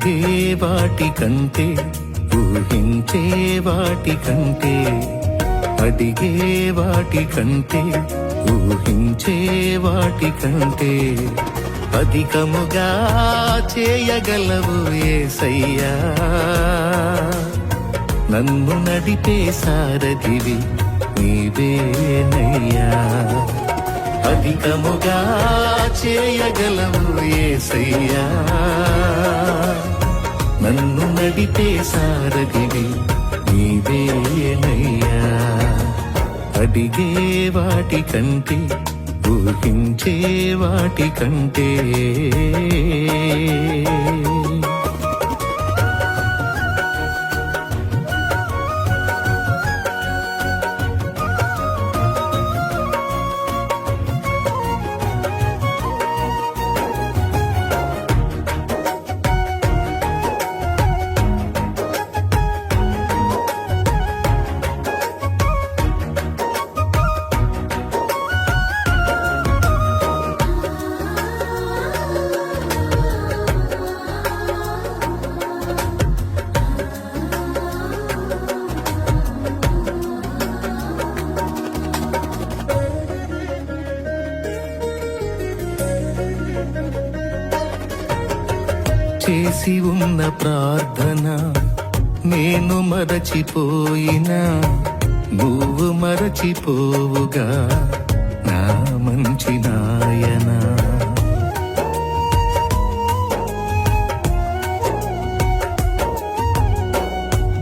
అడిగే వాటి కంటే ఊహించే వాటి కంటే అడిగే వాటి కంటే ఊహించే వాటి కంటే అధికముగా చేయగలవు యేసయ్యా. నన్ను నడిపే సారథివి నీవేనయ్యా. అధికముగా చేయగలవు యేసయ్యా. నన్ను నడిపే సారథివి నీవేనయ్యా. అడిగే వాటి కంటే ఊహించే వాటి కంటే చేసి ఉన్న ప్రార్థన నేను మరచిపోయినా నువ్వు మరచిపోవుగా నా మంచి నాయనా.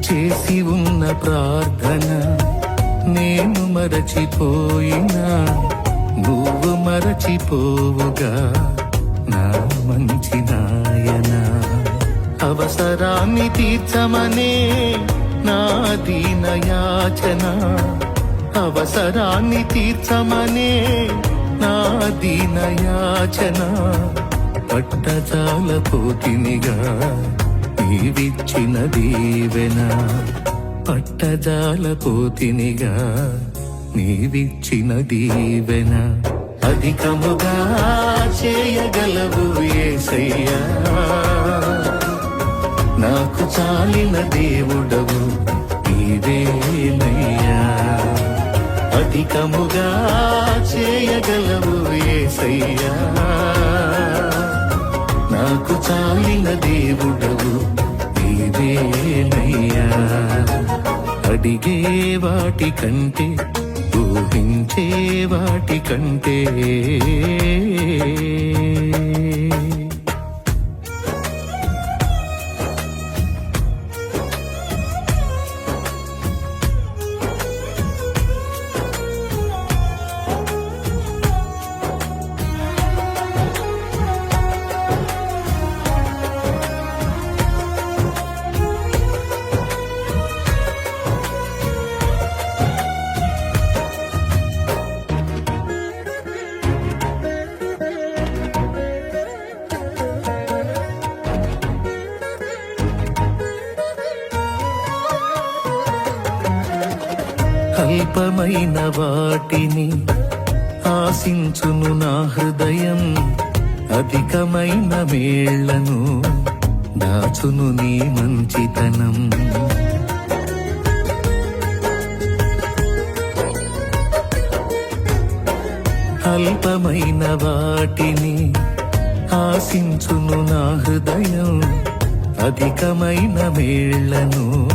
చేసి ఉన్న ప్రార్థన నేను మరచిపోయినా నువ్వు మరచిపోవుగా నా మంచి నాయనా. అవసరాన్ని తీర్చమనే నా దీన యాచన. అవసరాన్ని తీర్చమనే నా దీన యాచన. పట్టజాల పోతినిగా నీవిచ్చిన దీవెన. పట్టజాల పోతినిగా నీవిచ్చిన దీవెన. అధికముగా చేయగలవు యేసయ్యా. నాకు చాలిన దేవుడవు నీవేనయ్యా. అధికముగా చేయగలవు యేసయ్యా. నాకు చాలిన దేవుడవు నీవేనయ్యా. అడిగే వాటి కంటే ఊహించే వాటి కంటే అల్పమైన వాటిని ఆశించును నా హృదయం. అధికమైన మేళ్లను దాచును నీ మంచితనం. అల్పమైన వాటిని ఆశించును నా హృదయం. అధికమైన మేళ్లను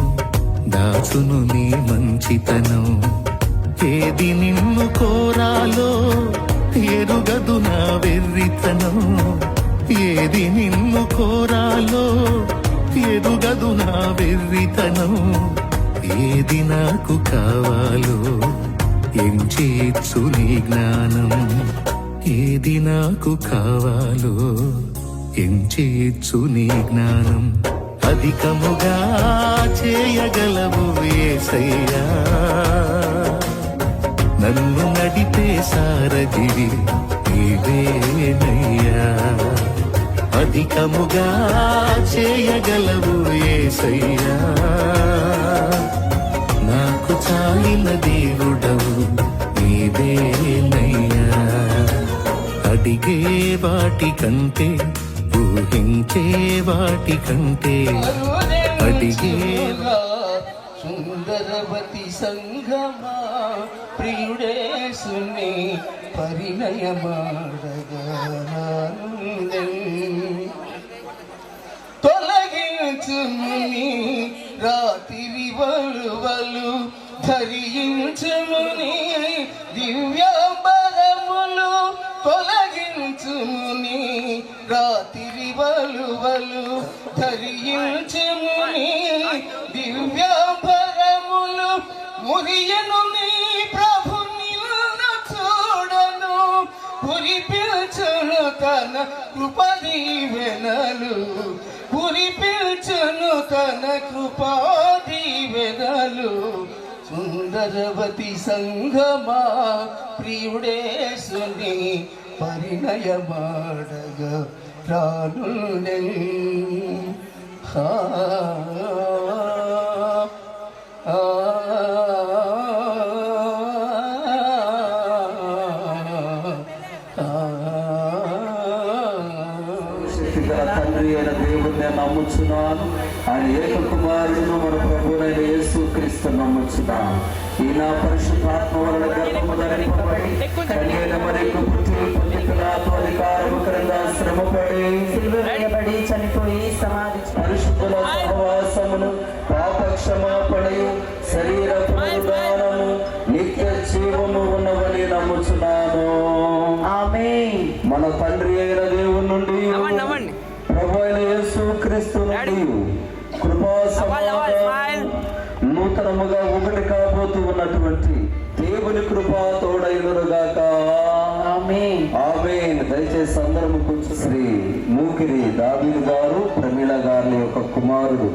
దాచును నీ మంచితనం. ఏది నిన్ను కోరాలో ఎరుగదు నా వెర్రితనం. ఏది నిన్ను కోరాలో ఎరుగదు నా వెర్రితనం. ఏది నాకు కావాలో ఎంచేచ్చు నీ జ్ఞానం. ఏది నాకు కావాలో ఎంచేచ్చు నీ జ్ఞానం. అధికముగా చేయగలవు యేసయ్యా. నన్ను నడిపే సారథివి నీవేనయ్యా. అధికముగా చేయగలవు యేసయ్యా. నాకు చాలిన దేవుడవు నీవేనయ్యా. అడిగే వాటి కంటే ఊహించే వాటి కంటే అడిగే సుందరవతి సంగమా ప్రియుడేసుని పరిణయమాడగా తొలగించుముని రాత్రి వలువలు ధరించుముని దివ్యాంబరములు తొలగించుముని రాత్రి వలువలు ధరించుముని దివ్యాంబరములు మురియను నీ ప్రభు నిన్ను చూడను కురిపించును తన కృపదీవెనలు కురిపించును తన కృపాదీవెనలు సుందరవతి సంగమా ప్రియుడేసుని పరిణయమాడగా ప్రాణులే తండ్రి అయిన దేవుడిని నమ్ముచున్నాను. ఆయన ఏక కుమారుడును మన ప్రభువైన యేసుక్రీస్తు నమ్ముచున్నాను. ఈ నా పరిశుద్ధాత్మ వలన గర్భము ధరింపబడి కన్యక మరియకు పుట్టి పొంది పిలాతు అధికారము క్రింద శ్రమపడి సిలువ వేయబడి చనిపోయి సమాధి పరిశుద్ధుల సహవాసమును పాప క్షమాపణయు శరీర పునరుద్ధానము నిత్య జీవము ఉన్నవని నమ్ముచున్నాను. ఆమేన్. మన తండ్రి అయిన దేవుని నుండి ప్రభు అయిన యేసుక్రీస్తు నుండి కృపా సమాధానము నూతనముగా ఒకటి కాబోతూ ఉన్నటువంటి దేవుని కృప తోడైనరుగాక. ఆమేన్. ఆమేన్. దయచేసి అందరము కొంచెం శ్రీ మూకిరి దావీదు గారు ప్రమీల గారి యొక్క కుమారుడు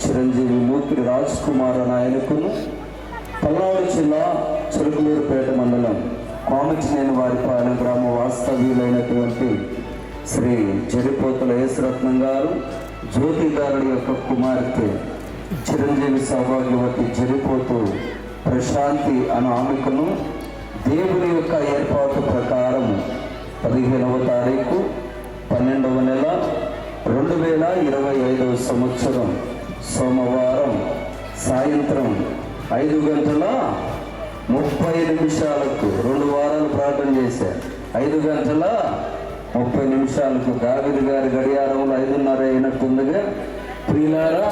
చిరంజీవి మూకిరి రాజ్ కుమార్ అని ఆయనకును పల్నాడు జిల్లా చిరుకులూరుపేట మండలం కామిటినేని వారిపాలెం గ్రామ వాస్తవ్యులైనటువంటి శ్రీ జరిపోతుల యేసురత్నం గారు జ్యోతి గారుడి యొక్క కుమార్తె చిరంజీవి సౌభాగ్యవతి జరిపోతు ప్రశాంతి అను ఆమెకును దేవుని యొక్క ఏర్పాటు ప్రకారం 15వ తారీఖు 12వ నెల 2025 సంవత్సరం సోమవారం సాయంత్రం 5:30 2 వారాలు ప్రార్థన చేశారు. 5:30 దావీదు గారి గడియారంలో 5:30 అయినట్టుందిగా. ప్రియులారా,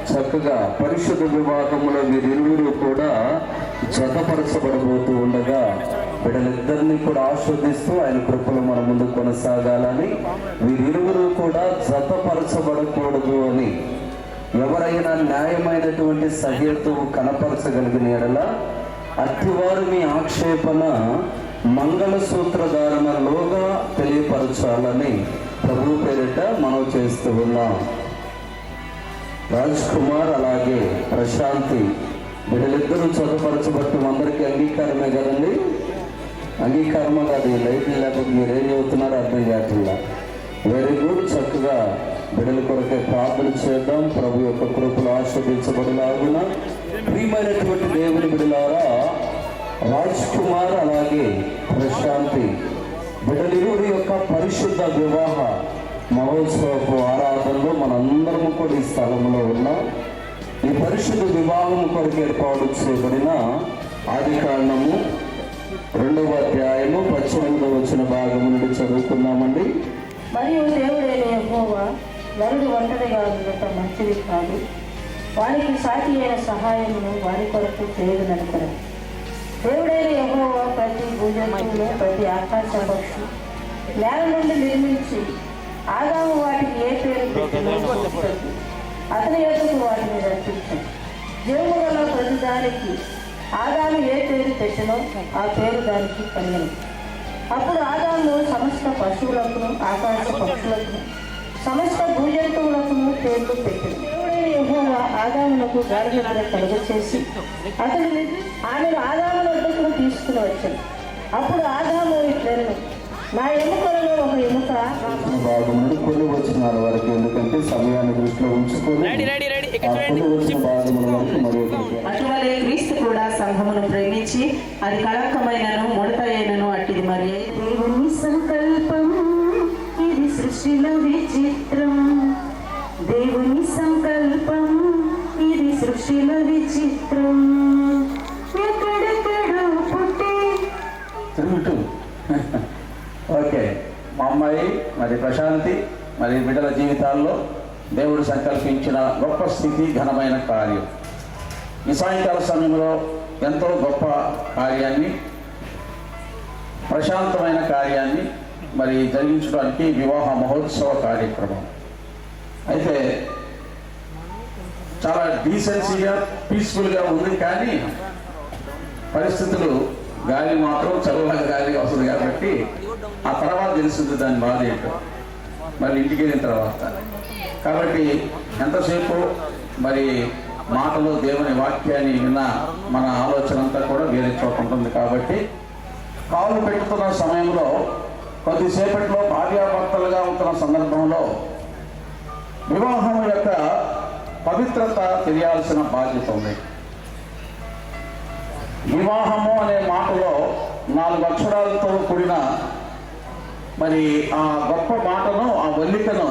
చక్కగా పరిశుద్ధ వివాహంలో వీరిరువురు కూడా జతపరచబడబోతూ ఉండగా బిడ్డలిద్దరినీ కూడా ఆస్వాదిస్తూ ఆయన కృపలో మన ముందు కొనసాగాలని, వీరిరువురు కూడా జతపరచబడకూడదు అని ఎవరైనా న్యాయమైనటువంటి సహేతువు కనపరచగలిగిన ఎడల అట్టివారు మీ ఆక్షేపణ మంగళసూత్రధారణలోగా తెలియపరచాలని ప్రభు పేరిట మనం చేస్తూ ఉన్నాం. రాజ్ కుమార్ అలాగే ప్రశాంతి వీళ్ళిద్దరూ చదువుపరచబట్టి అందరికీ అంగీకారమే కదండి. అంగీకారమా కాదు, లైట్లు లేకపోతే మీరేం చెబుతున్నారో అర్థం కావట్లా. Very good. చక్కగా బిడ్డల కొరకే ప్రార్థన చేద్దాం. ప్రభు యొక్క కృపలు ఆస్వాదించబడిలాగున ప్రియమైనటువంటి దేవుని బిడ్డలారా, రాజ్ కుమార్ అలాగే ప్రశాంతి బిడ్డలిరువురి యొక్క పరిశుద్ధ వివాహ మహోత్సవపు ఆరాధనలో మనందరము కూడా ఈ స్థలంలో ఉన్నాం. ఈ పరిశుద్ధ వివాహం కొరకు ఏర్పాటు చేయబడిన ఆదికాండము 2వ అధ్యాయము 18వ వచన భాగం నుండి చదువుకుందామండి. మరియు దేవుడైన యెహోవా వరుడు ఒంటరిగా ఉండటం మంచిది కాదు, వారికి సాటి అయిన సహాయమును వారి కొరకు చేయదనుకున్నాడు. దేవుడైన యెహోవా ప్రతి భూజంతువును ప్రతి ఆకాశ పక్షి నేల నుండి నిర్మించి ఆదాము వాటికి ఏ పేరు పెట్టినో అతని యొక్కకు వాటిని రప్పించాడు. జీవము గల ప్రతి దానికి ఆదాము ఏ పేరు పెట్టినో ఆ పేరు దానికి కలిగినది. అప్పుడు ఆదాము సమస్త పశువులకును ఆకాశ పక్షులకును సమస్త భూజంతువులకును పేర్లు పెట్టింది. దేవుడైన యెహోవా ఆదామునకు గాడిద కలుగచేసి అతడిని ఆమెను ఆదాము వద్దకు తీసుకుని వచ్చాడు. అప్పుడు ఆదాము ఇట్లను, నా ఎముకలలో ఒక ఎముక భాగములు కొన్ని వచనాల వరకు, ఎందుకంటే సమయాన్ని దృష్టిలో ఉంచుకొని కొన్ని వచ్చిన భాగముల వరకు మరి అటువలే క్రీస్తు కూడా సంఘమును ప్రేమించి అది కళంకమైనను ముడత అయినను అట్టిది మరి దేవుని సంకల్పం ఇది సృష్టిలో విచిత్ర మనుషుల విచిత్రం ఎక్కడెక్కడో పుట్టి. తిరుగుతూ ఓకే, మా అమ్మాయి మరి ప్రశాంతి మరి బిడ్డల జీవితాల్లో దేవుడు సంకల్పించిన గొప్ప స్థితి, ఘనమైన కార్యం ఈ సాయంకాల సమయంలో ఎంతో గొప్ప కార్యాన్ని, ప్రశాంతమైన కార్యాన్ని మరి జరిగించడానికి వివాహ మహోత్సవ కార్యక్రమం. అయితే చాలా డీసెన్సీగా, పీస్ఫుల్గా ఉంది. కానీ పరిస్థితులు, గాలి మాత్రం చల్లగా గాలిగా వస్తుంది కాబట్టి ఆ తర్వాత తెలుస్తుంది దాని బాధ ఏంటో మళ్ళీ ఇంటికి వెళ్ళిన తర్వాత. కాబట్టి ఎంతసేపు మరి మాటలు, దేవుని వాక్యాన్ని విన్న మన ఆలోచన అంతా కూడా వేరే చోట ఉంటుంది. కాబట్టి కాలు పెట్టుతున్న సమయంలో కొద్దిసేపట్లో భార్యాభర్తలుగా ఉంటున్న సందర్భంలో వివాహం యొక్క పవిత్రత తెలియాల్సిన బాధ్యత ఉంది. వివాహము అనే మాటలో 4 అక్షరాలతో కూడిన మరి ఆ గొప్ప మాటను, ఆ వల్లికను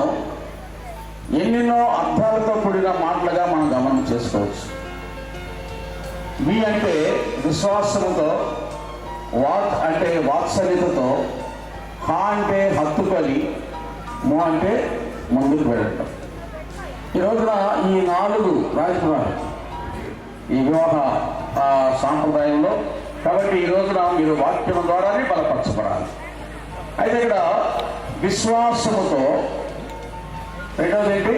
ఎన్నెన్నో అర్థాలతో కూడిన మాటలుగా మనం గమనం చేసుకోవచ్చు. వి అంటే విశ్వాసముతో, వాక్ అంటే వాత్సల్యతతో, హా అంటే హత్తుకొని, ము అంటే ముందుకు వెళ్ళటం. ఈ రోజున ఈ 4 రాజకుమారు ఈ వివాహ సాంప్రదాయంలో. కాబట్టి ఈ రోజున మీరు వాక్యం ద్వారానే బలపరచబడాలి. అయితే ఇక్కడ విశ్వాసముతో, రెండవది ఏంటి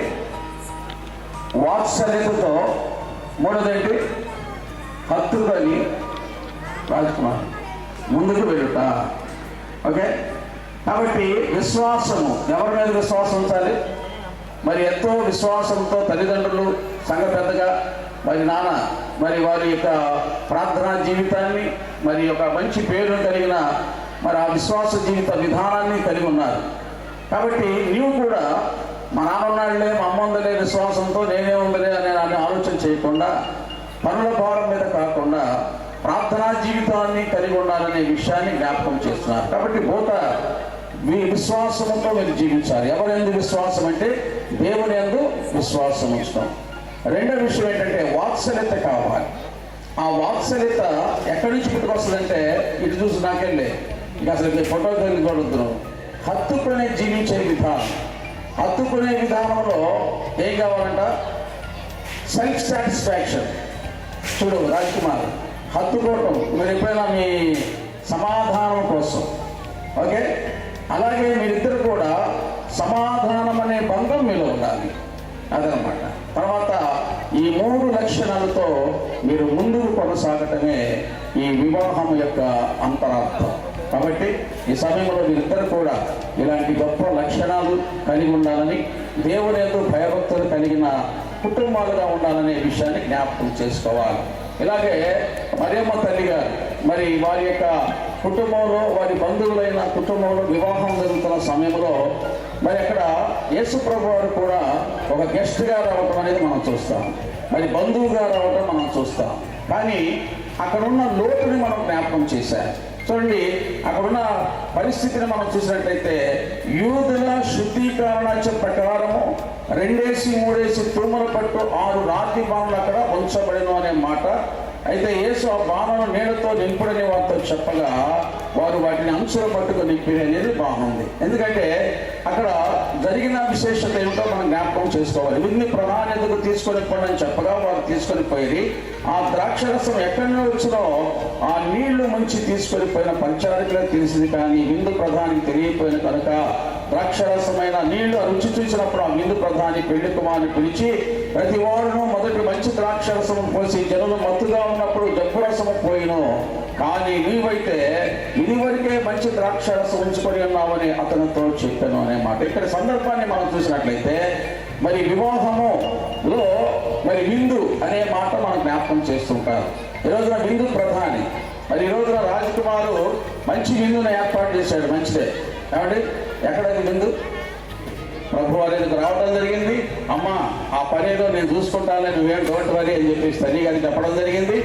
వాత్సల్యతతో, మూడవది ఏంటి హత్తుకొని రాజకుమార్ ముందుకు వెళ్ళుట. ఓకే, కాబట్టి విశ్వాసము, ఎవరి మీద విశ్వాసం ఉంచాలి? మరి ఎంతో విశ్వాసంతో తల్లిదండ్రులు, సంఘ పెద్దగా మరి నాన్న మరి వారి యొక్క ప్రార్థనా జీవితాన్ని, మరి ఒక మంచి పేరు కలిగిన మరి ఆ విశ్వాస జీవిత విధానాన్ని కలిగి ఉన్నారు. కాబట్టి నీవు కూడా మా నాన్న ఉన్నాడులే, మా అమ్మ ఉందలే విశ్వాసంతో నేనే ఉందలే అనే ఆలోచన చేయకుండా, పనుల భారం మీద కాకుండా ప్రార్థనా జీవితాన్ని కలిగి ఉండాలనే విషయాన్ని జ్ఞాపకం చేస్తున్నారు. కాబట్టి మీ విశ్వాసంతో మీరు జీవించాలి. ఎవరెందు విశ్వాసం అంటే దేవుని యందు విశ్వాసం ఉంచడం. రెండో విషయం ఏంటంటే వాత్సల్యత కావాలి. ఆ వాత్సల్యత ఎక్కడి నుంచి పుట్టుకొస్తుందంటే, ఇటు చూసి నాకెళ్ళే ఇక అసలు ఫోటో కలిగి చూడొద్దు. హత్తుకునే జీవించే విధానం. హత్తుకునే విధానంలో ఏం కావాలంట? Self satisfaction. చూడు రాజ్కుమార్, హత్తుకోవటం మీరు ఎప్పుడైనా మీ సమాధానం కోసం. ఓకే, అలాగే మీరిద్దరు కూడా సమాధానం అనే బంధం మీలో ఉండాలి. అదనమాట. తర్వాత ఈ 3 లక్షణాలతో మీరు ముందుకు కొనసాగటమే ఈ వివాహం యొక్క అంతరార్థం. కాబట్టి ఈ సమయంలో మీరిద్దరు కూడా ఇలాంటి గొప్ప లక్షణాలు కలిగి ఉండాలని, దేవుని యందు భయభక్తులు కలిగిన కుటుంబాలుగా ఉండాలనే విషయాన్ని జ్ఞాపకం చేసుకోవాలి. ఇలాగే మరియమ్మ తల్లి గారు మరి వారి యొక్క కుటుంబంలో, వారి బంధువులైన కుటుంబంలో వివాహం జరుగుతున్న సమయంలో మరి అక్కడ యేసు ప్రభు వారు కూడా ఒక గెస్ట్గా రావటం అనేది మనం చూస్తాం, మరి బంధువుగా రావటం మనం చూస్తాం. కానీ అక్కడ ఉన్న లోటుని మనం జ్ఞాపకం చేశాం. చూడండి, అక్కడున్న పరిస్థితిని మనం చూసినట్లయితే యూదుల శుద్ధీకరణ ప్రకారము 2-3 తూముల పట్టు 6 రాతి బాణలు అక్కడ ఉంచబడిన అనే మాట. అయితే యేసు ఆ బాణను నీళ్లతో నింపుడని వారితో చెప్పగా వారు వాటిని అంచుల పట్టుకు నింపిరి అనేది బాగుంది. ఎందుకంటే అక్కడ జరిగిన విశేషత ఏమిటో మనం జ్ఞాపకం చేసుకోవాలి. విందు ప్రధాన్యతకు తీసుకొని పోవడం చెప్పగా వారు తీసుకొని పోయి ఆ ద్రాక్షరసం ఎక్కడి నుండి వచ్చినో ఆ నీళ్లు ముంచి తీసుకొని పోయిన పరిచారికులకు తెలిసింది. కానీ విందు ప్రధానికి తెలియపోయిన కనుక ద్రాక్షరసమైన నీళ్లు రుచి చూసినప్పుడు ఆ విందు ప్రధాని పెళ్లి కుమారుని పిలిచి, ప్రతి వాడును మొదటి మంచి ద్రాక్షరసము పోసి జనులు మత్తుగా ఉన్నప్పుడు జబ్బు రసము పోయిను, కానీ నీవైతే ఇదివరకే మంచి ద్రాక్షరసం ఉంచుకొని ఉన్నావని అతనితో చెప్పాను అనే మాట. ఇక్కడ సందర్భాన్ని మనం చూసినట్లయితే మరి వివాహములో మరి విందు అనే మాట మనం జ్ఞాపకం చేస్తుంటారు. ఈ రోజున విందు ప్రధాని. మరి ఈ రోజున రాజకుమారు మంచి విందును ఏర్పాటు చేశాడు. మంచిదే ఏమండి, ఎక్కడైనా విందు ప్రభు వారికి రావడం జరిగింది. అమ్మ ఆ పనేదో నేను చూసుకుంటానని నువ్వేం డోంట్ వరీ అని చెప్పేసి తల్లి గారికి చెప్పడం జరిగింది.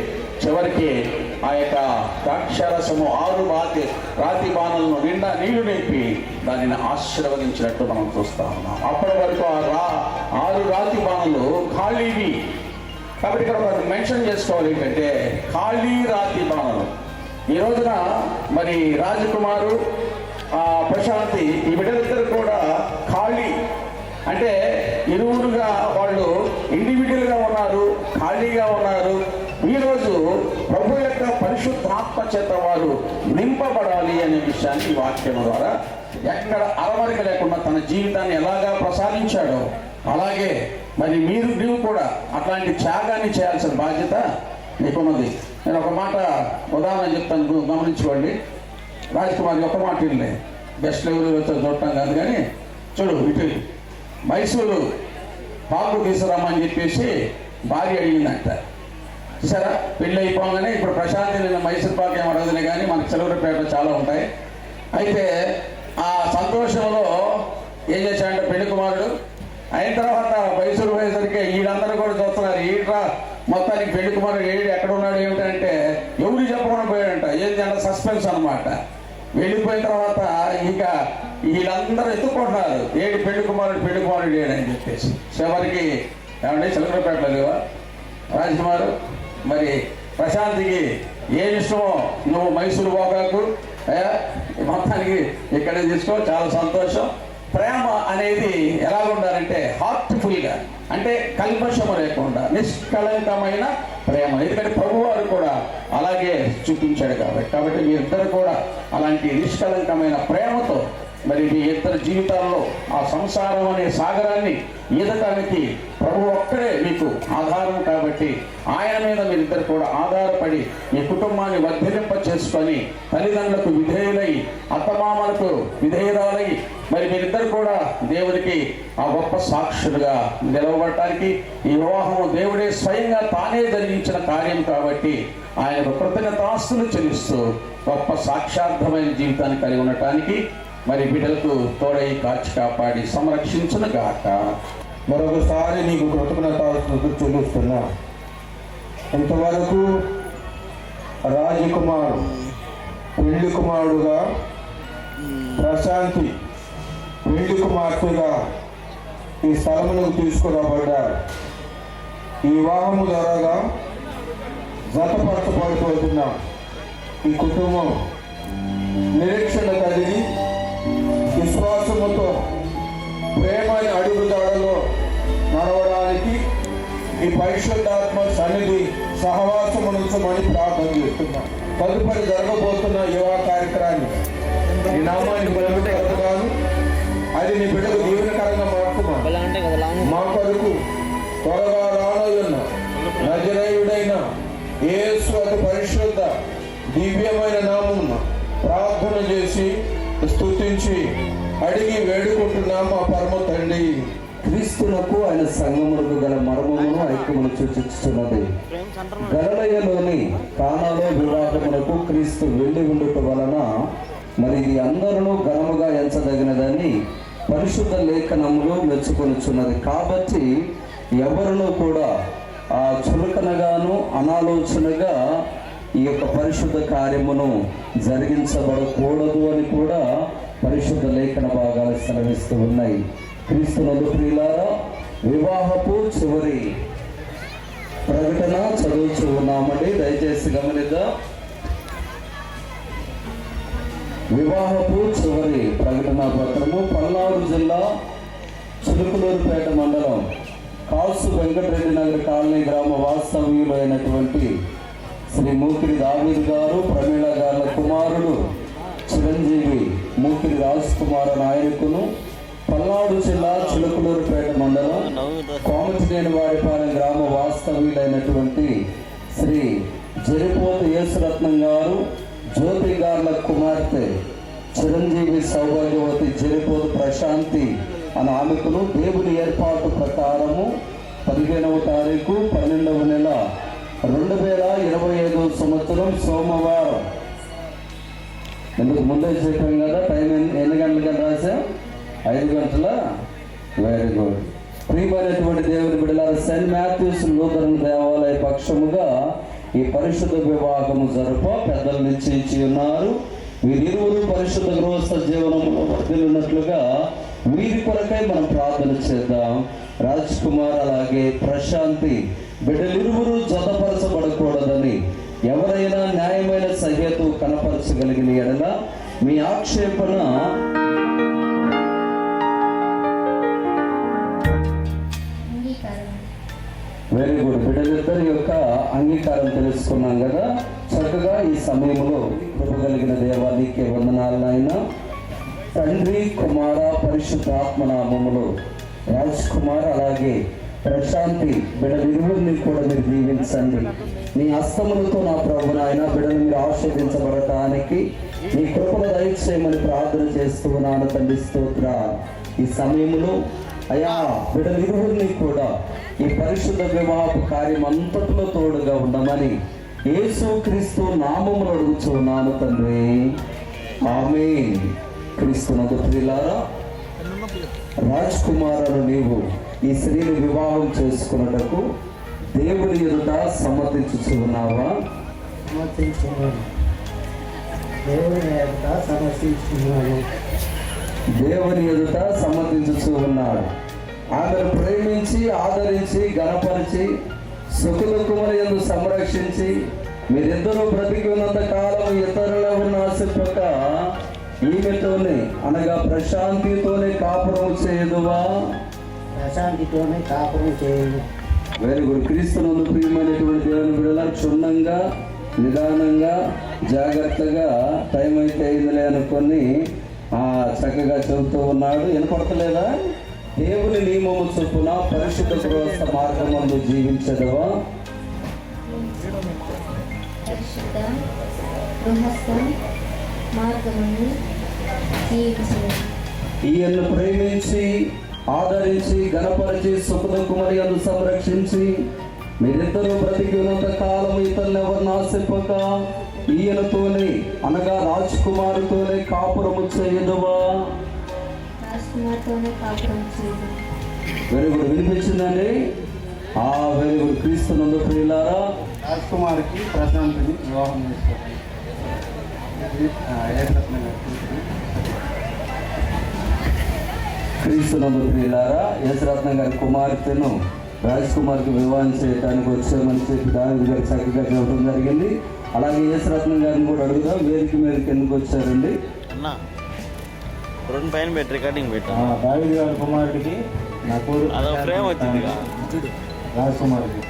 చివరికి ఆ యొక్క ద్రాక్షరసము 6 రాతి బాణలను నిండా నీళ్లు నింపి దానిని ఆశీర్వదించినట్టు మనం చూస్తా ఉన్నాం. అప్పటి వరకు ఆ 6 రాతి బాణలు ఖాళీవి. కాబట్టి ఇక్కడ మనం మెన్షన్ చేసుకోవాలి ఏంటంటే ఖాళీ రాతి బాణలు. ఈ రోజున మరి రాజకుమారు ప్రశాంతి ఈ బిడ్డలిద్దరు కూడా ఖాళీ అంటే ఇరువురుగా వాళ్ళు ఇండివిజువల్గా ఉన్నారు, ఖాళీగా ఉన్నారు. ఈరోజు ప్రభు యొక్క పరిశుద్ధాత్మ చేత వారు నింపబడాలి అనే విషయాన్ని ఈ వాక్యం ద్వారా ఎక్కడ అరవరిక లేకుండా తన జీవితాన్ని ఎలాగా ప్రసాదించాడో అలాగే మరి నీవు కూడా అట్లాంటి త్యాగాన్ని చేయాల్సిన బాధ్యత నీకున్నది. నేను ఒక మాట ఉదాహరణ చెప్తాను, గమనించుకోండి. రాజకుమారి ఒక మాట ఇల్లే గెస్ట్ లెవెల్ వచ్చి చూడటం కాదు కానీ చూడు ఇటు మైసూరు పాకు తీసుకురామని చెప్పేసి భార్య అడిగిందంట. చూసారా, పెళ్ళి అయిపోగానే ఇప్పుడు ప్రశాంతి నేను మైసూరు పాకు ఏం అడగదులే కానీ మనకు చిలవరపేటలో చాలా ఉంటాయి. అయితే ఆ సంతోషంలో ఏం చేశాడంటే పెళ్లి కుమారుడు అయిన తర్వాత మైసూరు పోయేసరికి వీళ్ళందరూ కూడా చూస్తున్నారు, ఈట్రా మొత్తానికి పెళ్లి కుమారుడు ఏడు ఎక్కడ ఉన్నాడు ఏమిటంటే ఎవరు చెప్పకుండా పోయాడంట. ఏంటి అంటే సస్పెన్స్ అనమాట. వెళ్ళిపోయిన తర్వాత ఇక వీళ్ళందరూ ఎత్తుకుంటున్నారు, ఏడు పెళ్లి కుమారుడు ఏడని చెప్పేసి. చివరికి ఏమంటే చిలకరపేటలో లేవా రాజకుమారు, మరి ప్రశాంతికి ఏమి ఇష్టమో నువ్వు మైసూరు పోగాకు మొత్తానికి ఇక్కడే తీసుకో, చాలా సంతోషం. ప్రేమ అనేది ఎలా ఉండాలంటే హార్ట్ఫుల్గా, అంటే కల్మషము లేకుండా నిష్కళంకమైన ప్రేమ. ఎందుకంటే ప్రభువారు కూడా అలాగే చూపించాడు కాబట్టి మీరిద్దరు కూడా అలాంటి నిష్కళంకమైన ప్రేమతో మరి మీ ఇద్దరు జీవితాల్లో ఆ సంసారం అనే సాగరాన్ని ఈదటానికి ప్రభు ఒక్కడే మీకు ఆధారం కాబట్టి ఆయన మీద మీరిద్దరు కూడా ఆధారపడి మీ కుటుంబాన్ని వర్ధిలింప చేసుకొని తల్లిదండ్రులకు విధేయులై అత్తమామలకు విధేయురాలై మరి మీరిద్దరు కూడా దేవునికి ఆ గొప్ప సాక్షులుగా నిలవబడటానికి ఈ వివాహము దేవుడే స్వయంగా తానే జరిగించిన కార్యం కాబట్టి ఆయనకు కృతజ్ఞతాస్తులు చెల్లిస్తూ గొప్ప సాక్షార్థమైన జీవితాన్ని కలిగి ఉండటానికి మరి బిడ్డలకు తోడై కాచి కాపాడి సంరక్షించును గాక. మరొకసారి నీకు కృతజ్ఞతాస్తులు చెల్లిస్తున్నా. ఇంతవరకు రాజకుమారు పెళ్లి కుమారుడుగా, ప్రశాంతి పెళ్లి కుమార్తెగా ఈ స్థలమునకు తీసుకురాబడ్డారు. ఈ వివాహము ద్వారాగా జతపరచబడిపోతున్నాం. ఈ కుటుంబం నిరీక్షణ కలిగి విశ్వాసముతో ప్రేమ అడుగుదాడలో నడవడానికి ఈ పరిశుద్ధాత్మ సన్నిధి సహవాసము నుంచమని ప్రార్థన చేస్తున్నాం. తదుపరి జరగబోతున్న యువ కార్యక్రమాన్ని నీ నామానికి బలముగాను అది నీ బిడ్డకు దీవెనకరంగా మార్చుమా. మా కొరకు త్వరగా రానున్న నజరేయుడైన యేసు అతి పరిశుద్ధ దివ్యమైన నామమున ప్రార్థన చేసి స్తుతించి అడిగి వేడుకుంటున్నాం మా పరమ తండ్రి. క్రీస్తునకు ఆయన సంగములకు గల మర్మమును ఐక్యమును సూచిస్తున్నది. గలిలయలోని కానాలో వివాహమునకు క్రీస్తు వెళ్ళి ఉండుట వలన మరి ఇది అందరూ ఘనముగా ఎంచదగినదని పరిశుద్ధ లేఖనములు మెచ్చుకొనుచున్నది. కాబట్టి ఎవరునూ కూడా ఆ చులకనగాను అనాలోచనగా ఈ యొక్క పరిశుద్ధ కార్యమును జరిగించబడకూడదు అని కూడా పరిశుద్ధ లేఖన భాగాలు సెలవిస్తూ ఉన్నాయి. క్రీస్తునందు ప్రియులారా, వివాహపు చివరి ప్రకటన చదువుతూ ఉన్నామండి. దయచేసి గమనిద్దాం. వివాహపు చివరి ప్రకటన పత్రము పల్నాడు జిల్లా చిలుకలూరుపేట మండలం కాసు వెంకటరెడ్డి నగర్ కాలనీ గ్రామ వాస్తవ్యులైనటువంటి శ్రీ మూకిరి దావీద్ గారు, ప్రమీళ గారుల కుమారుడు చిరంజీవి మూకిరి రాజ్ కుమార్ నాయకును, పల్నాడు జిల్లా చిలుకలూరుపేట మండలం కోమటినేని వాడిపాలెం గ్రామ వాస్తవ్యులైనటువంటి శ్రీ జరిపోతు యేసురత్నం గారు, జ్యోతి గారుల కుమార్తె చిరంజీవి సౌభాగ్యవతి జరిపోతు ప్రశాంతి అనే ఆమెకును దేవుని ఏర్పాటు ప్రకారము 15వ తారీఖు 12వ నెల 2025 సంవత్సరం సోమవారం. ఎందుకు ముందే చెప్పాం కదా, టైం ఎన్ని గంటలకని రాసాం? 5 గంటల. Very good. ప్రియమైనటువంటి దేవుని బిడ్డలారా, సెయింట్ మాథ్యూస్ లూథరన్ దేవాలయ పక్షముగా ఈ పరిశుద్ధ వివాహము జరుప పెద్దలు నిశ్చయించి ఉన్నారు. వీరిరువురు పరిశుద్ధ గృహస్థ జీవనంలో వర్ధిల్లున్నట్లుగా వీరి కొరకై మనం ప్రార్థన చేద్దాం. రాజ్ కుమార్ అలాగే ప్రశాంతి బిడ్డలిరువురు జతపరచబడకూడదని ఎవరైనా న్యాయమైన సహ్యత కనపరచగలిగిన ఎడల మీ ఆక్షేపణ వెరీ గుడ్. బిడ్డలిద్దరి యొక్క అంగీకారం తెలుసుకున్నాం కదా. చక్కగా ఈ సమయంలో కృపగలిగిన దేవా నీకే వందనాలు నాయన. తండ్రి, కుమార, పరిశుద్ధాత్మ నామములో రాజ్ కుమార్ అలాగే ప్రశాంతి బిడ్డలిరువురిని కూడా మీరు దీవించండి. నీ హస్తములతో నా ప్రభు నాయన బిడ్డలు మీరు ఆశీర్వదించబడటానికి నీ కృపను దయచేయమని ప్రార్థన చేస్తూ ఉన్నాను తండ్రి. స్తోత్ర. ఈ సమయంలో అయా బిడ్డలిరువురిని కూడా ఈ పరిశుద్ధ వివాహ కార్యం అంతటిలో తోడుగా ఉండమని యేసు క్రీస్తు నామములు అడుగుచున్నాను తండ్రి. ఆమేన్. క్రీస్తునందు ప్రియులారా, రాజ్ కుమారులు నీవు ఈ స్త్రీని వివాహం చేసుకున్నటకు దేవుని ఎదుట సమ్మతించుచున్నావా? దేవుని ఎదుట సమ్మతించుచు ఉన్నాడు. ఆమెను ప్రేమించి ఆదరించి గణపరిచి సుఖదుఖముల యందు సంరక్షించి మీరిద్దరూ బ్రతికి ఉన్నంత కాలం ఇతరుల ఉన్న ఆశింపక ఈమెతోనే అనగా ప్రశాంతితోనే కాపురం చేయదువా? ప్రశాంతితోనే కాపురం చేయదు. Very good. క్రీస్తునందు ప్రియమైనటువంటి దేవుని బిడ్డల క్షుణ్ణంగా నిదానంగా జాగ్రత్తగా టైం అయితే అయిందిలే అనుకొని చక్కగా చెబుతూ ఉన్నాడు. వినపడతలేదా? దేవుని నియమము చొప్పున పరిశుద్ధ గృహస్థ మార్గమందు జీవించదవా? ఈయన్ను ప్రేమించి ఆదరించి గణపరిచి సుఖదుఖముల యందు సంరక్షించి మీరిద్దరూ బ్రతికి ఉన్నంత కాలం ఇతరులు ఎవరిని ఆశింపక ఈయనతోనే అనగా రాజ్ కుమారుతోనే కాపురము చేయదువా? Very good. వినిపించిందండి? Very good. క్రీస్తునందు ప్రియులారా, రాజ్ కుమార్కి ప్రశాంతిని వివాహం చేసుకోవాలి. క్రీస్తునందు ప్రియులారా, యేసురత్న గారి కుమార్తెను రాజ్ కుమార్కి వివాహం చేయడానికి వచ్చామని చెప్పి దాని గారు చక్కగా చెప్పడం జరిగింది. అలాగే యేసురత్న గారిని కూడా అడుగుదాం. వేదిక మీదకి ఎందుకు వచ్చారండి? రెండు పైన పెట్టి రికార్డింగ్ పెట్టా. దావీదు గారి కుమారుడికి నా కోరు అదొక ఫ్రేమ్ వచ్చింది రాజ్ కుమార్కి.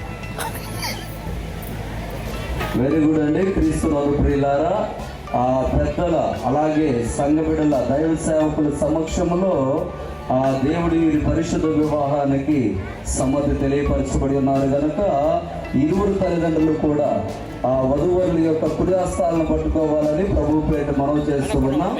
వెరీ గుడ్ అండి. క్రీస్తునందు ప్రియులారా, పెద్దల అలాగే సంఘ బిడ్డల దైవ సేవకుల సమక్షంలో దేవుడి పరిశుద్ధ వివాహానికి సమ్మతి తెలియపరచబడి ఉన్నారు కనుక ఇరువురు తల్లిదండ్రులు కూడా వధువరుల యొక్క కుడిహస్తాలను పట్టుకోవాలని ప్రభు పేట మనవి చేస్తూ ఉన్నాం.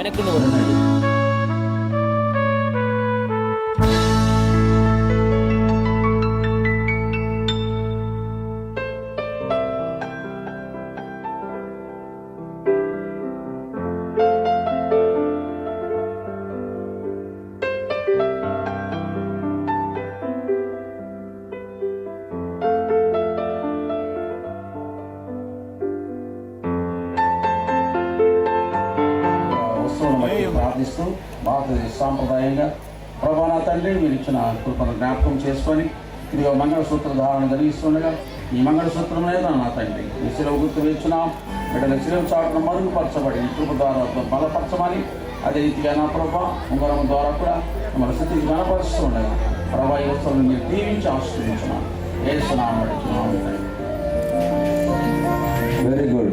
ప్రార్థిస్తూ బాగా సాంప్రదాయంగా ప్రభా నా తండ్రి మీరు ఇచ్చిన కృపను జ్ఞాపకం చేసుకొని ఇదిగో మంగళసూత్ర ధారణ జరిగిస్తుండగా ఈ మంగళసూత్రం లేదా నా తండ్రి ఈ శిలువ గుర్తు వేస్తున్నాం. బిడ్డల శిలువ చాటును మరుగుపరచబడి ఈ కృప ద్వారా బలపరచమని అదే రీతిగా నా ప్రభా ఉంగరం ద్వారా కూడా మన స్థితికి బలపరుస్తూ ఉండగా ప్రభా ఈ వస్తువులను మీరు దీవించి ఆశ్రయించున్నాం. వేస్తున్నాం. Very good.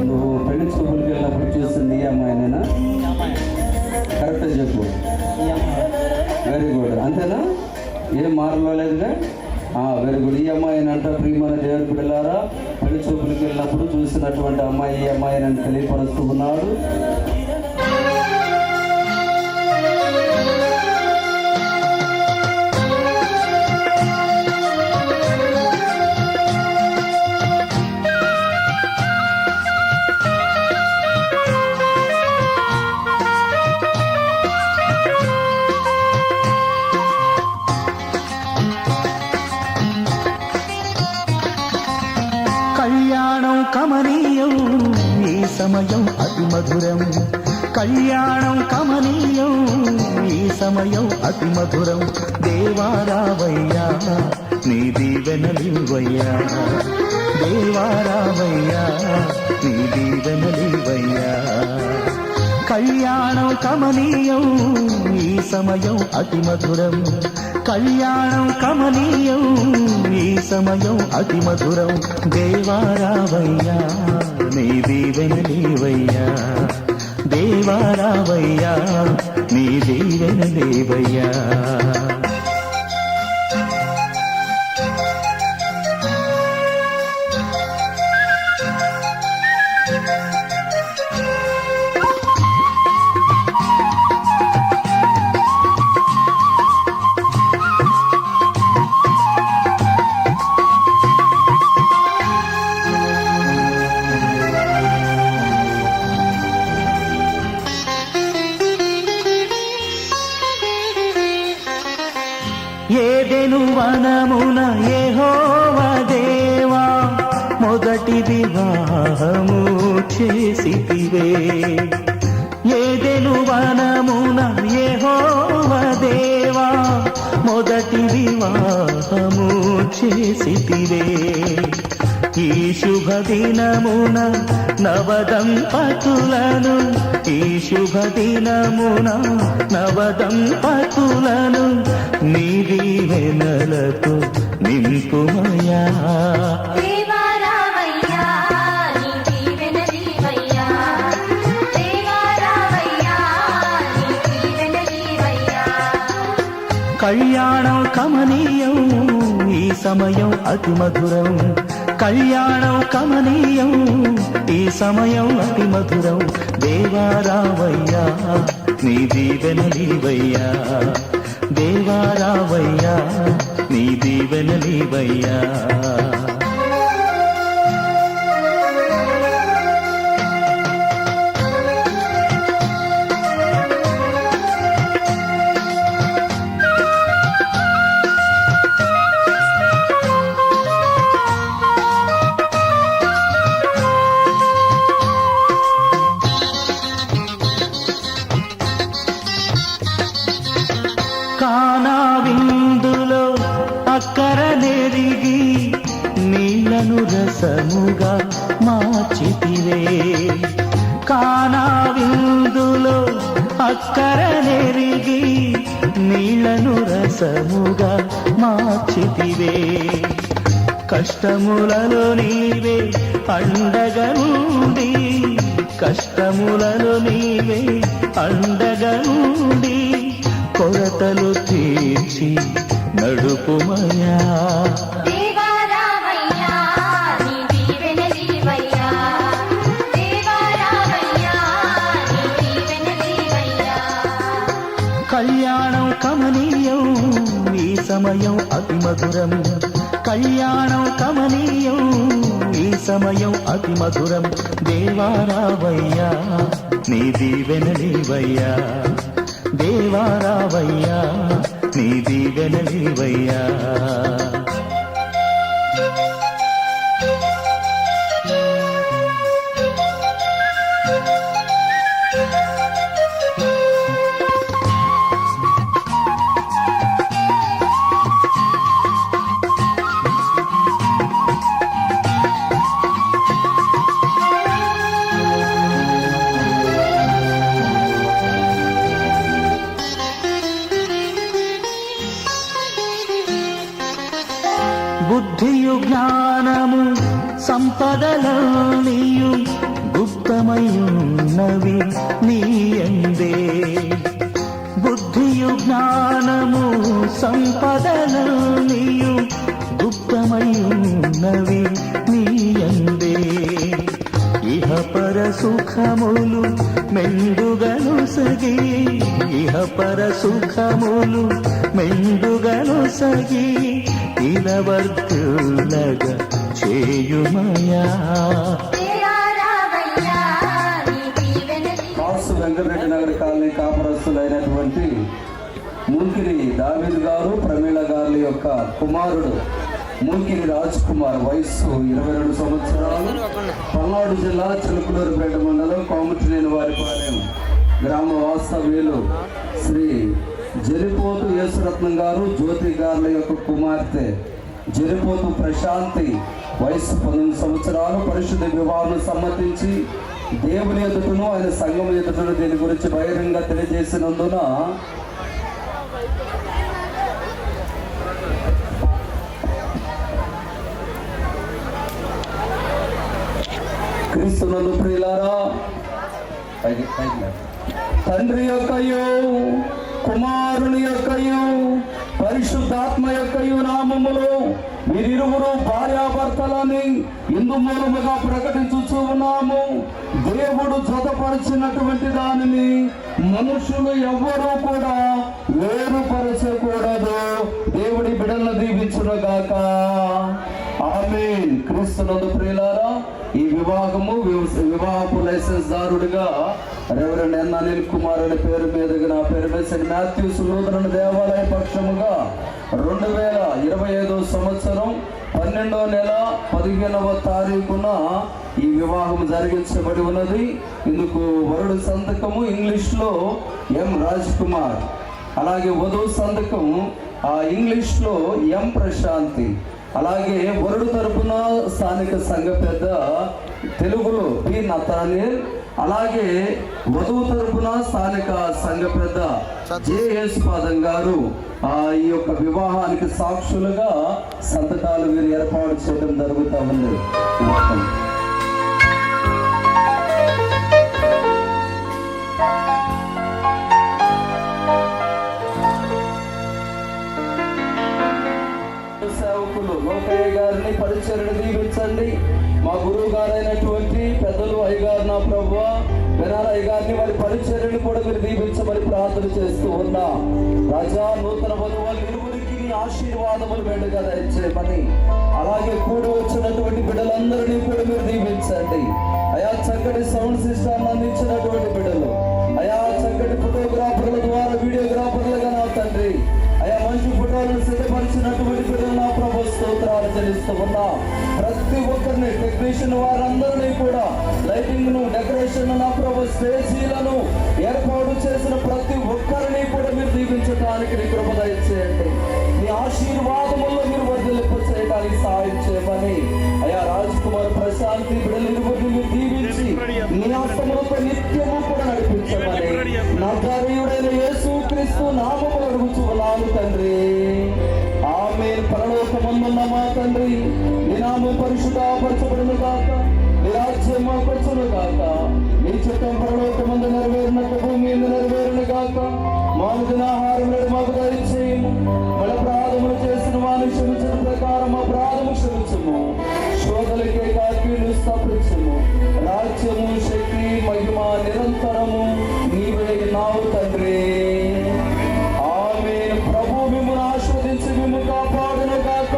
నువ్వు పెళ్లి చూపులకి వెళ్ళినప్పుడు చూసింది ఈ అమ్మాయినేనా? కరెక్ట్ చెప్పు. Very good. అంతేనా? ఏం మారలేదుగా? Very good. ఈ అమ్మాయిని అంట ప్రియమైన దేవుని బిడ్డలారా, పెళ్లి చూపులకి వెళ్ళినప్పుడు చూసినటువంటి అమ్మాయి ఈ అమ్మాయిని తెలియపరుస్తూ ఉన్నాడు. కళ్యాణం కమనీయం, ఈ సమయం అతి మధురం. కళ్యాణం కమనీయం ఈ సమయం అతి మధురం దేవారావయ్యా నీ దీవెనలివయ్యా దేవారావయ్యా నీ దీవెనలివయ్యా కళ్యాణం కమనీయం ఈ సమయం అతి మధురం కళ్యాణం కమనీయం ఈ సమయం అతి మధురం దేవారావయ్యా నీ దీవెనలివయ్యా దేవారావయ్యా నీ దీవెనలివయ్యా ఏదెను వనమున యెహోవా దేవా మొదటి వివాహము చేసితివే ఏదెను వనమున యెహోవా దేవా మొదటి వివాహము చేసితివే ఈ శుభ దినమున నవదంపతులను ఈ శుభ దినమున నవదంపతులను నీ దీవెనలతో నింపుమయా కళ్యాణం కమనీయం ఈ సమయం అతి మధురం కళ్యాణం కమనీయం ఈ సమయం అతి మధురం దేవారావయ్యా నీ దీవెనలివయ్యా దేవారావయ్యా నీ దీవెనలివయ్యా కానా విందులో అక్కర నెరిగి నీళ్లను రసముగా మార్చితివే కానా విందులో అక్కర నెరిగి నీళ్లను రసముగా మార్చితివే కష్టములలో నీవే అండగా నుండి కష్టములలో నీవే అండగా నుండి కొరతలు తీర్చి నడుపుమయా కళ్యాణం కమనీయం ఈ సమయం అతి మధురం కళ్యాణం కమనీయం ఈ సమయం అతి మధురం దేవారావయ్యా నీ దీవెనలివయ్యా దేవారావయ్యా నీ దీవెనలివయ్యా బుద్ధియు జ్ఞానము సంపదలనియు గుప్తమయున్నవి నీయందే బుద్ధియు జ్ఞానము సంపదలనియు గుప్తమయున్నవి నీయందే ఇహ పర సుఖములు మెండుగను సగి ఇహ పర సుఖములు మెండుగను సగి ఇలవర్తులగా చేయుమయా కాసు వెంకటరెడ్డి నగర్ కాలనీ కాపురస్తులైనటువంటి మూల్కిరి దావీదు గారు ప్రమీళ గారి యొక్క కుమారుడు మూల్కిరి రాజ్ కుమార్ వయస్సు 22 సంవత్సరాలు పల్నాడు జిల్లా చిలుకలూరుపేట మండలం కోమటినేని వారిపాలెం గ్రామ వాస్తవ్యులు శ్రీ జరిపోతు యేసురత్నం గారు, జ్యోతి గారుల యొక్క కుమార్తె జరిపోతు ప్రశాంతి వయసు 19 సంవత్సరాలు పరిశుద్ధ వివాహం సమ్మతించి దేవుని ఎదుటను ఆయన సంఘం ఎదుటను దీని గురించి బహిరంగ తెలియజేసినందున క్రీస్తునందు ప్రియులారా, తండ్రి యొక్కయు కుమారుని యొక్కయు పరిశుద్ధాత్మ యొక్కయు నామములో వీరిరువురు భార్యాభర్తలని ఇందు మూలముగా ప్రకటించుచూ ఉన్నాము. దేవుడు జతపరిచినటువంటి దానిని మనుషులు ఎవ్వరూ కూడా వేరుపరచకూడదు. దేవుడి బిడ్డలను దీవించునుగాక. ఆమేన్. క్రీస్తునందు ప్రియులారా, ఈ వివాహపు లైసెన్స్ దారుడిగా రెవరెండ్ ఎన్ అనిల్ కుమార్ అనే పేరు మీదుగా నా పేరు మీద సెయింట్ మాథ్యూస్ లూథరన్ దేవాలయ పక్షముగా 2025 సంవత్సరం 12వ నెల 15వ తారీఖున ఈ వివాహం జరిగించబడి ఉన్నది. ఇందుకు వరుడు సంతకము ఇంగ్లీష్లో ఎం రాజ్ కుమార్, అలాగే వధువు సంతకం ఇంగ్లీష్లో ఎం ప్రశాంతి, అలాగే వరుడు తరపున స్థానిక సంఘ పెద్ద తెలుగులో పి నతానియల్, అలాగే వధువు తరపున స్థానిక సంఘ పెద్ద జేఎస్ పాదం గారు ఈ యొక్క వివాహానికి సాక్షులుగా సంతకాలు వీరు ఏర్పాటు చేయడం జరుగుతూ ఉంది. సేవకులు లోకయ్య గారిని పరిచర్యను దీవించండి. మా గురువు గారైనటువంటి పెద్దలు అయ్యగారు నా ప్రభువ బెనాల అయ్యగారిని వారి పరిచర్యను కూడా మీరు దీవించమని ప్రార్థన చేస్తూ ఉన్నా. రాజా, నూతన వధువులు ఇరువురికి నీ ఆశీర్వాదములు మెండుగా దయచేయమని, అలాగే కూడి వచ్చినటువంటి బిడ్డలందరినీ కూడా మీరు దీవించండి. అయా చక్కటి సౌండ్ సిస్టమ్ అందించినటువంటి బిడ్డలు, అయా చక్కటి ఫోటోగ్రాఫర్ల ద్వారా వీడియోగ్రాఫర్లుగా నా తండ్రి, అయా మంచి ఫోటోలను సిద్ధపరిచినటువంటి బిడ్డలు నా ప్రభు స్తోత్రాలు చెల్లిస్తూ ఉన్నా. ప్రతి ఒక్కరిని టెక్నీషియన్ వారందరినీ కూడా లైటింగ్ ను, డెకరేషన్ నా ప్రభు స్టేజీలను ఏర్పాటు చేసిన ప్రతి ఒక్కరిని కూడా మీరు దీవించడానికి నీ కృప దయచేయండి. నీ ఆశీర్వాదముల్లో మీరు వర్ధిల్లింప చేయడానికి సహాయం చేయమని అయా రాజ్ కుమార్ ప్రశాంతి బిడ్డలు మీరు దీవించి నీ హస్తములతో నిత్యము కూడా నడిపించమని నజరేయుడైన యేసు క్రీస్తు నామములో అడుగుచున్నాను తండ్రి. ఆమేన్. పరలోకమందున్న మా తండ్రి, నీ నామం పరిశుద్ధపరచబడును గాక, నీ రాజ్యం మాకొచ్చును గాక, నీ చిత్తం పరలోకమందు నెరవేరినట్టు భూమి మీద నెరవేరును గాక. మాకు ఆహారం మాకు దయచేయము, మన అపరాధములు చేసిన వారిని క్షమించిన ప్రకారం అపరాధము క్షమించము, శోధలకే కాకీలు స్థాపించము. రాజ్యము, శక్తి, మహిమ నిరంతరము నీవే నావు తండ్రి. ఆమేన్. ప్రభు మిమ్మల్ని ఆశీర్వదించి మిమ్మల్ని కాపాడును గాక.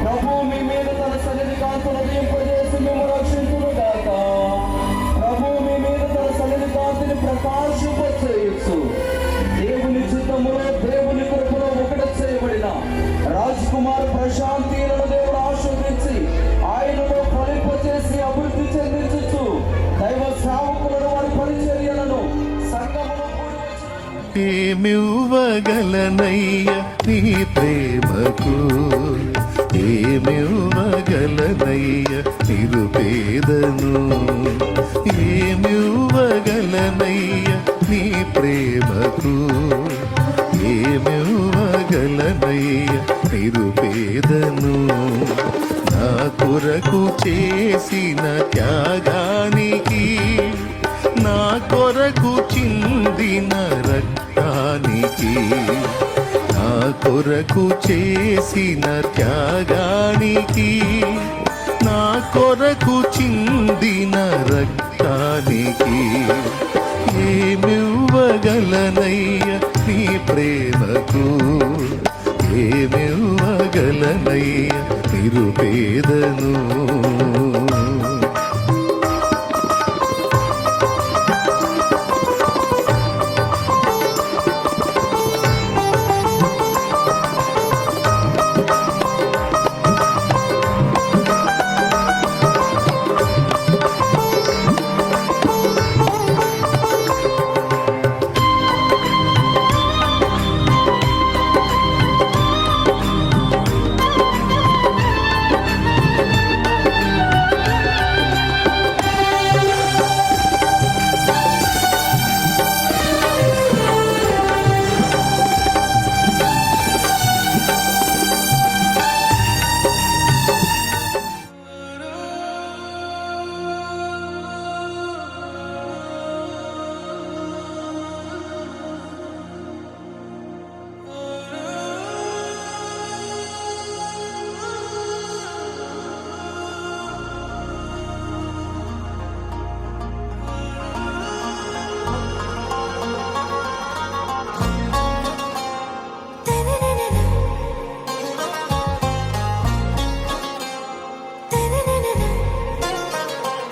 ప్రభు మీ మీద తన సన్నిధి కాంతులు ఉదయింపజేసి మిమ్మల్ని రక్షించును గాక. ప్రభు మీ మీద తన సన్నిధి కాంతిని ప్రకాశింపచేయచ్చు. దేవుని చిత్తములో, దేవుని కృపలో ఒకటి చేయబడిన రాజ్ కుమార్ ప్రశాంతిలను దేవుడు ఆశీర్వదించి ఆయనలో ఫలింపచేసి అభివృద్ధి చెందించు. దైవ సేవకులను వారి పరిచర్యలను సంఘములో కూడి వచ్చిన ఏమివ్వగలనయ్య నీ ప్రేమకు, ఏమివ్వగలనయ్య నిరుపేదను, ఏమివ్వగలనయ్య నీ ప్రేమకు, ఏమివ్వగలనయ్య నిరుపేదను. నా కొరకు చేసిన త్యాగానికి, నా కొరకు చిందిన రక్తానికి, నా కొరకు చేసిన త్యాగానికి, నా కొరకు చిందిన రక్తానికి, ఏమివ్వగలనయ్య నీ ప్రేమకు, ఏమివ్వగలనయ్య నిరుపేదను.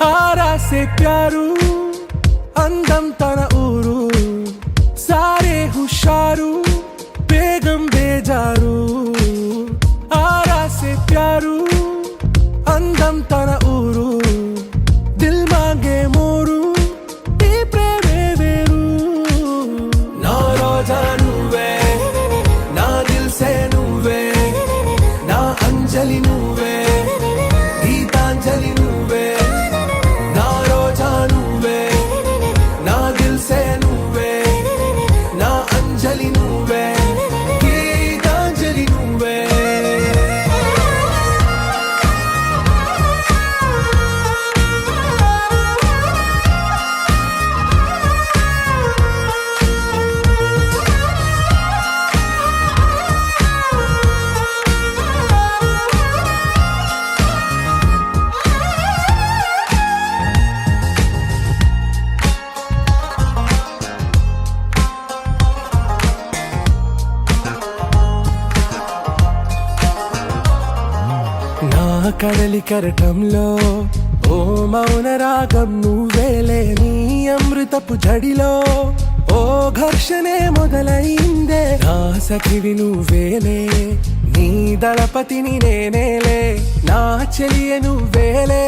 आरा से प्यारू అందం తన ఊరు సారే హుషారు బేగం బేజారు ఆరా సే ప్యారు అందం తన ఊరు దిల్ మాంగే మోరు ఈ ప్రేమే వేరు నా రోజా నువ్వే నా దిల్ సే నువ్వే నా అంజలి నువ్వే గీతాంజలి నువ్వే నా రోజా నువ్వే నా దిల్ సే నువ్వే నా అంజలి నువ్వే గీతాంజలి నువ్వే నా కడలి కరటంలో ఓ మౌన రాగం నువ్వేలే నీ అమృతపు జడిలో ఓ ఘర్షణే మొదలైందే నా సఖివి నువ్వేలే నీ దళపతిని నేనేలే నా చెలియ నువ్వేలే